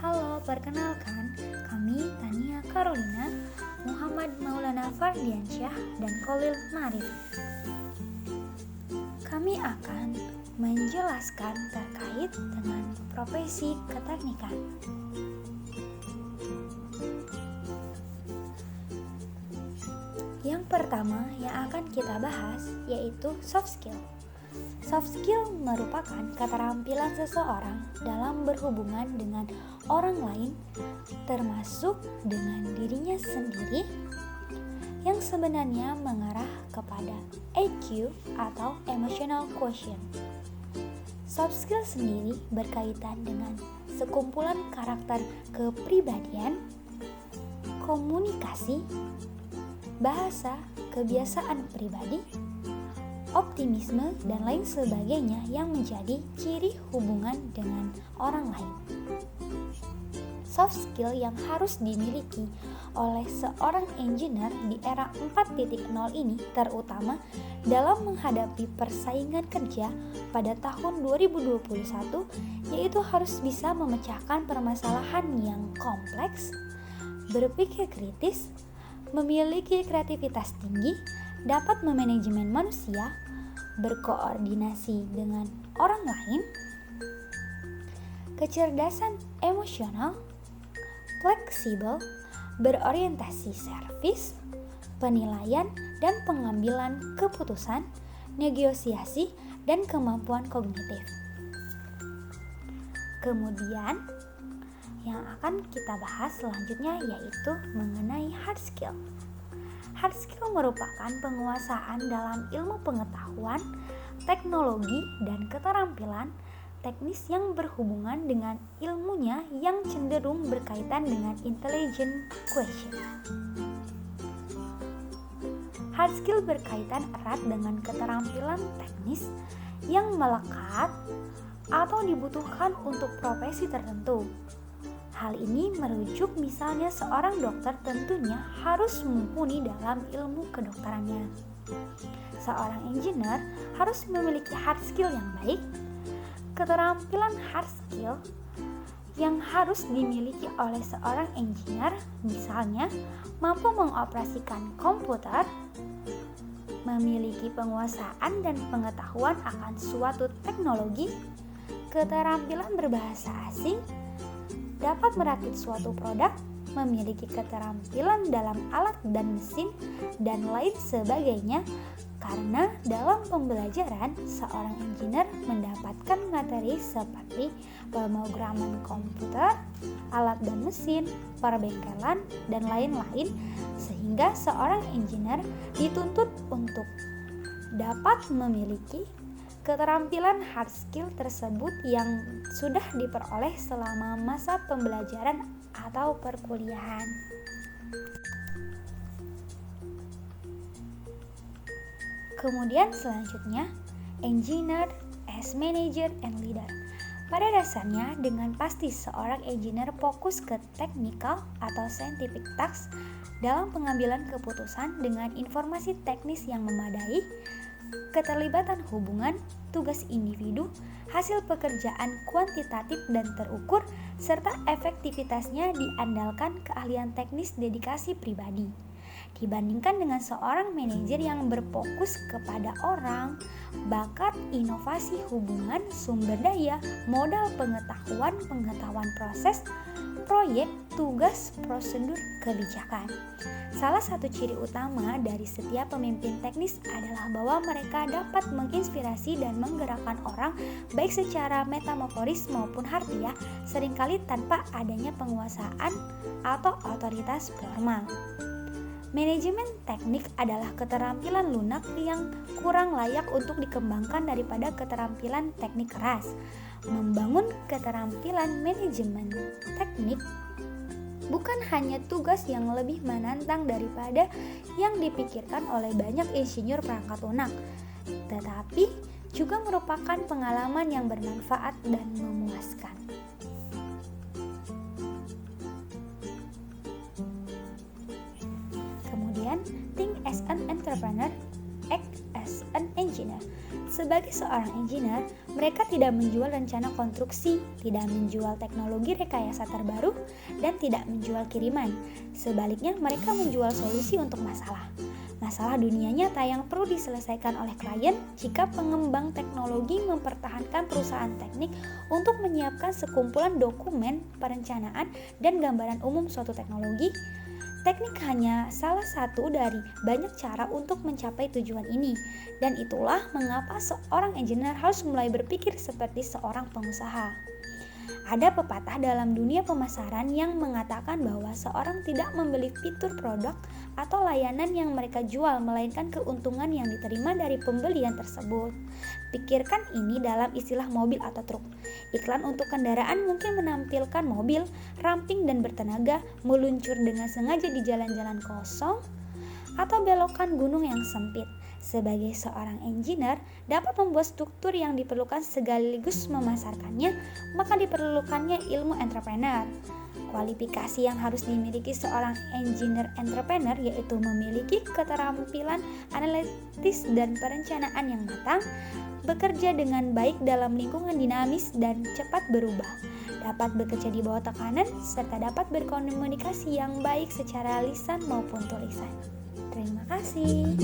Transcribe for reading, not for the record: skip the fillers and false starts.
Halo, perkenalkan, kami Tania Carolina, Muhammad Maulana Fardiansyah, dan Khalil Marif. Kami akan menjelaskan terkait dengan profesi keteknikan. Yang pertama yang akan kita bahas yaitu soft skill. Soft skill merupakan keterampilan seseorang dalam berhubungan dengan orang lain, termasuk dengan dirinya sendiri, yang sebenarnya mengarah kepada EQ atau emotional quotient. Soft skill sendiri berkaitan dengan sekumpulan karakter kepribadian, komunikasi, bahasa, kebiasaan pribadi, optimisme, dan lain sebagainya yang menjadi ciri hubungan dengan orang lain. Soft skill yang harus dimiliki oleh seorang engineer di era 4.0 ini terutama dalam menghadapi persaingan kerja pada tahun 2021, yaitu harus bisa memecahkan permasalahan yang kompleks, berpikir kritis, memiliki kreativitas tinggi, dapat memanajemen manusia, berkoordinasi dengan orang lain, kecerdasan emosional, fleksibel, berorientasi servis, penilaian dan pengambilan keputusan, negosiasi, dan kemampuan kognitif. Kemudian, yang akan kita bahas selanjutnya yaitu mengenai hard skill. Hard skill merupakan penguasaan dalam ilmu pengetahuan, teknologi, dan keterampilan teknis yang berhubungan dengan ilmunya yang cenderung berkaitan dengan intelligent quotient. Hard skill berkaitan erat dengan keterampilan teknis yang melekat atau dibutuhkan untuk profesi tertentu. Hal ini merujuk misalnya seorang dokter tentunya harus mumpuni dalam ilmu kedokterannya. Seorang engineer harus memiliki hard skill yang baik. Keterampilan hard skill yang harus dimiliki oleh seorang engineer misalnya mampu mengoperasikan komputer, memiliki penguasaan dan pengetahuan akan suatu teknologi, keterampilan berbahasa asing, dapat merakit suatu produk, memiliki keterampilan dalam alat dan mesin, dan lain sebagainya. Karena dalam pembelajaran, seorang engineer mendapatkan materi seperti pemrograman komputer, alat dan mesin, perbengkelan, dan lain-lain, sehingga seorang engineer dituntut untuk dapat memiliki keterampilan hard skill tersebut yang sudah diperoleh selama masa pembelajaran atau perkuliahan. Kemudian selanjutnya, engineer as manager and leader. Pada dasarnya, dengan pasti seorang engineer fokus ke technical atau scientific task dalam pengambilan keputusan dengan informasi teknis yang memadai, keterlibatan hubungan, tugas individu, hasil pekerjaan kuantitatif dan terukur, serta efektivitasnya diandalkan keahlian teknis dedikasi pribadi. Dibandingkan dengan seorang manajer yang berfokus kepada orang, bakat, inovasi hubungan, sumber daya, modal pengetahuan proses, proyek, tugas, prosedur, kebijakan. Salah satu ciri utama dari setiap pemimpin teknis adalah bahwa mereka dapat menginspirasi dan menggerakkan orang baik secara metaforis maupun harfiah, seringkali tanpa adanya penguasaan atau otoritas formal. Manajemen teknik adalah keterampilan lunak yang kurang layak untuk dikembangkan daripada keterampilan teknik keras. Membangun keterampilan manajemen teknik bukan hanya tugas yang lebih menantang daripada yang dipikirkan oleh banyak insinyur perangkat lunak, tetapi juga merupakan pengalaman yang bermanfaat dan memuaskan. Kemudian, think as an entrepreneur, act as an engineer. Sebagai seorang engineer, mereka tidak menjual rencana konstruksi, tidak menjual teknologi rekayasa terbaru, dan tidak menjual kiriman. Sebaliknya, mereka menjual solusi untuk masalah. Masalah dunia nyata yang perlu diselesaikan oleh klien jika pengembang teknologi mempertahankan perusahaan teknik untuk menyiapkan sekumpulan dokumen, perencanaan, dan gambaran umum suatu teknologi. Teknik hanya salah satu dari banyak cara untuk mencapai tujuan ini, dan itulah mengapa seorang engineer harus mulai berpikir seperti seorang pengusaha. Ada pepatah dalam dunia pemasaran yang mengatakan bahwa seorang tidak membeli fitur produk atau layanan yang mereka jual, melainkan keuntungan yang diterima dari pembelian tersebut. Pikirkan ini dalam istilah mobil atau truk. Iklan untuk kendaraan mungkin menampilkan mobil, ramping dan bertenaga, meluncur dengan sengaja di jalan-jalan kosong, atau belokan gunung yang sempit. Sebagai seorang engineer dapat membuat struktur yang diperlukan sekaligus memasarkannya, maka diperlukannya ilmu entrepreneur. Kualifikasi yang harus dimiliki seorang engineer entrepreneur yaitu memiliki keterampilan analitis dan perencanaan yang matang, bekerja dengan baik dalam lingkungan dinamis dan cepat berubah, dapat bekerja di bawah tekanan, serta dapat berkomunikasi yang baik secara lisan maupun tulisan. Terima kasih.